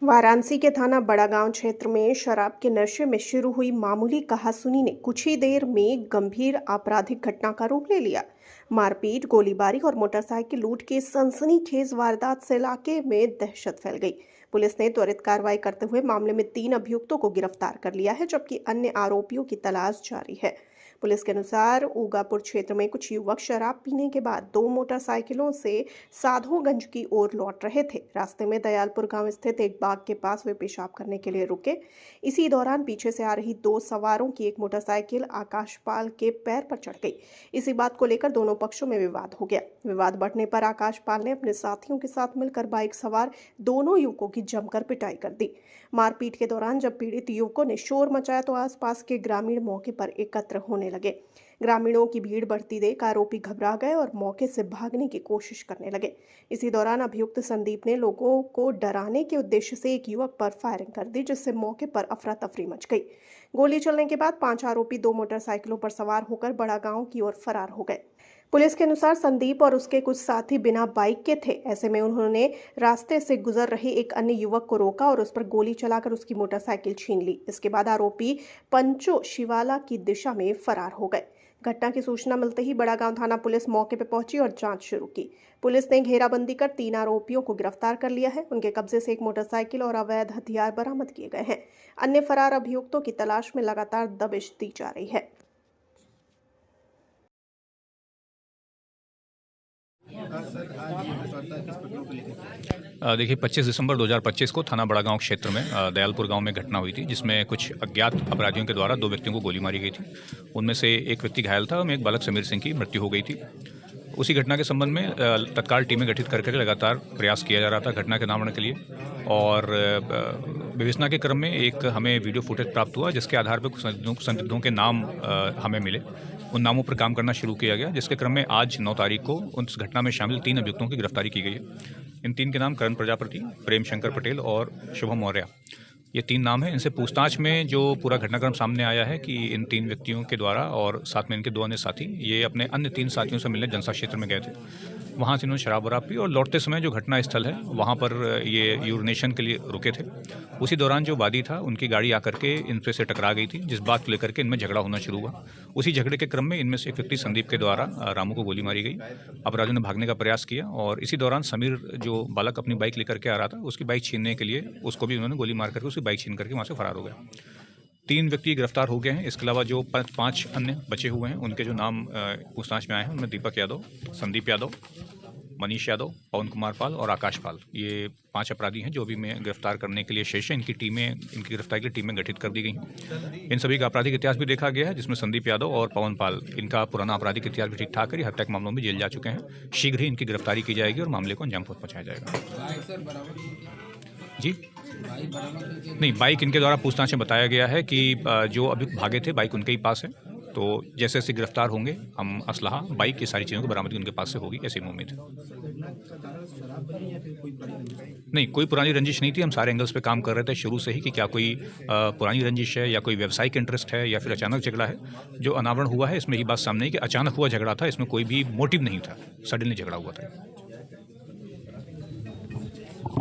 वाराणसी के थाना बड़ागांव क्षेत्र में शराब के नशे में शुरू हुई मामूली कहासुनी ने कुछ ही देर में गंभीर आपराधिक घटना का रूप ले लिया। मारपीट, गोलीबारी और मोटरसाइकिल लूट की सनसनीखेज वारदात से इलाके में दहशत फैल गई। पुलिस ने त्वरित कार्रवाई करते हुए मामले में 3 अभियुक्तों को गिरफ्तार कर लिया है, जबकि अन्य आरोपियों की तलाश जारी है। पुलिस के अनुसार ऊगापुर क्षेत्र में कुछ युवक शराब पीने के बाद 2 मोटरसाइकिलों से साधोगंज की ओर लौट रहे थे। रास्ते में दयालपुर गांव स्थित एक बाग के पास वे पेशाब करने के लिए रुके। इसी दौरान पीछे से आ रही 2 सवारों की एक मोटरसाइकिल आकाशपाल के पैर पर चढ़ गई। इसी बात को लेकर दोनों पक्षों में विवाद हो गया। विवाद बढ़ने पर आकाशपाल ने अपने साथियों के साथ मिलकर बाइक सवार दोनों युवकों की जमकर पिटाई कर दी। मारपीट के दौरान जब पीड़ित युवकों ने शोर मचाया तो आसपास के ग्रामीण मौके पर एकत्र होने लगे। ग्रामीणों की भीड़ बढ़ती देख आरोपी घबरा गए और मौके से भागने की कोशिश करने लगे। इसी दौरान अभियुक्त संदीप ने लोगों को डराने के उद्देश्य से एक युवक पर फायरिंग कर दी, जिससे मौके पर अफरा तफरी मच गई। गोली चलने के बाद 5 आरोपी 2 मोटरसाइकिलों पर सवार होकर बड़ागांव की ओर फरार हो गए। पुलिस के अनुसार संदीप और उसके कुछ साथी बिना बाइक के थे। ऐसे में उन्होंने रास्ते से गुजर रहे एक अन्य युवक को रोका और उस पर गोली चलाकर उसकी मोटरसाइकिल छीन ली। इसके बाद आरोपी पंचो शिवाला की दिशा में फरार हो गए। घटना की सूचना मिलते ही बड़ागांव थाना पुलिस मौके पर पहुंची और जांच शुरू की। पुलिस ने घेराबंदी कर 3 आरोपियों को गिरफ्तार कर लिया है। उनके कब्जे से एक मोटरसाइकिल और अवैध हथियार बरामद किए गए हैं। अन्य फरार अभियुक्तों की तलाश में लगातार दबिश दी जा रही है। देखिए 25 दिसंबर 2025 को थाना बड़ागांव क्षेत्र में दयालपुर गांव में घटना हुई थी, जिसमें कुछ अज्ञात अपराधियों के द्वारा 2 व्यक्तियों को गोली मारी गई थी। उनमें से एक व्यक्ति घायल था और एक बालक समीर सिंह की मृत्यु हो गई थी। उसी घटना के संबंध में तत्काल टीमें गठित करके लगातार प्रयास किया जा रहा था घटना के नामकरण के लिए। और विवेचना के क्रम में एक हमें वीडियो फुटेज प्राप्त हुआ, जिसके आधार पर कुछ संदिग्धों के नाम हमें मिले। उन नामों पर काम करना शुरू किया गया, जिसके क्रम में आज 9 तारीख को उस घटना में शामिल 3 अभियुक्तों की गिरफ्तारी की गई है। इन 3 के नाम करण प्रजापति, प्रेम शंकर पटेल और शुभम मौर्य, ये 3 नाम हैं। इनसे पूछताछ में जो पूरा घटनाक्रम सामने आया है कि इन 3 व्यक्तियों के द्वारा और साथ में इनके 2 अन्य साथी ये अपने अन्य 3 साथियों से मिलने जनसा क्षेत्र में गए थे। वहाँ से इन्होंने शराब वराब पी और लौटते समय जो घटना स्थल है वहाँ पर ये यूरिनेशन के लिए रुके थे। उसी दौरान जो वादी था उनकी गाड़ी आकर के इनसे से टकरा गई थी, जिस बात को लेकर के इनमें झगड़ा होना शुरू हुआ। उसी झगड़े के क्रम में इनमें से एक व्यक्ति संदीप के द्वारा रामू को गोली मारी गई। अपराधियों ने भागने का प्रयास किया और इसी दौरान समीर, जो बालक अपनी बाइक लेकर के आ रहा था, उसकी बाइक छीनने के लिए उसको भी उन्होंने गोली मार करके उसकी बाइक छीन करके वहाँ से फरार हो गया। 3 व्यक्ति गिरफ्तार हो गए हैं। इसके अलावा जो 5 अन्य बचे हुए हैं उनके जो नाम पूछताछ में आए हैं उनमें दीपक यादव, संदीप यादव, मनीष यादव, पवन कुमार पाल और आकाश पाल, ये 5 अपराधी हैं जो भी मैं गिरफ्तार करने के लिए शेष है। इनकी गिरफ्तारी के लिए टीमें गठित कर दी गई हैं। इन सभी का आपराधिक इतिहास भी देखा गया है, जिसमें संदीप यादव और पवन पाल, इनका पुराना आपराधिक इतिहास भी ठीक ठाक है। हत्या के मामलों में जेल जा चुके हैं। शीघ्र ही इनकी गिरफ्तारी की जाएगी और मामले को अंजाम पहुंचाया जाएगा। जी नहीं, बाइक इनके द्वारा पूछताछ में बताया गया है कि जो अभी भागे थे बाइक उनके ही पास है। तो जैसे जैसे गिरफ्तार होंगे हम असलहा, बाइक, ये सारी चीज़ों की बरामदगी उनके पास से होगी, ऐसी उम्मीद है। नहीं, कोई पुरानी रंजिश नहीं थी। हम सारे एंगल्स पे काम कर रहे थे शुरू से ही कि क्या कोई पुरानी रंजिश है या कोई व्यावसायिक इंटरेस्ट है या फिर अचानक झगड़ा है। जो अनावरण हुआ है इसमें ये बात सामने आई कि अचानक हुआ झगड़ा था, इसमें कोई भी मोटिव नहीं था, सडनली झगड़ा हुआ था।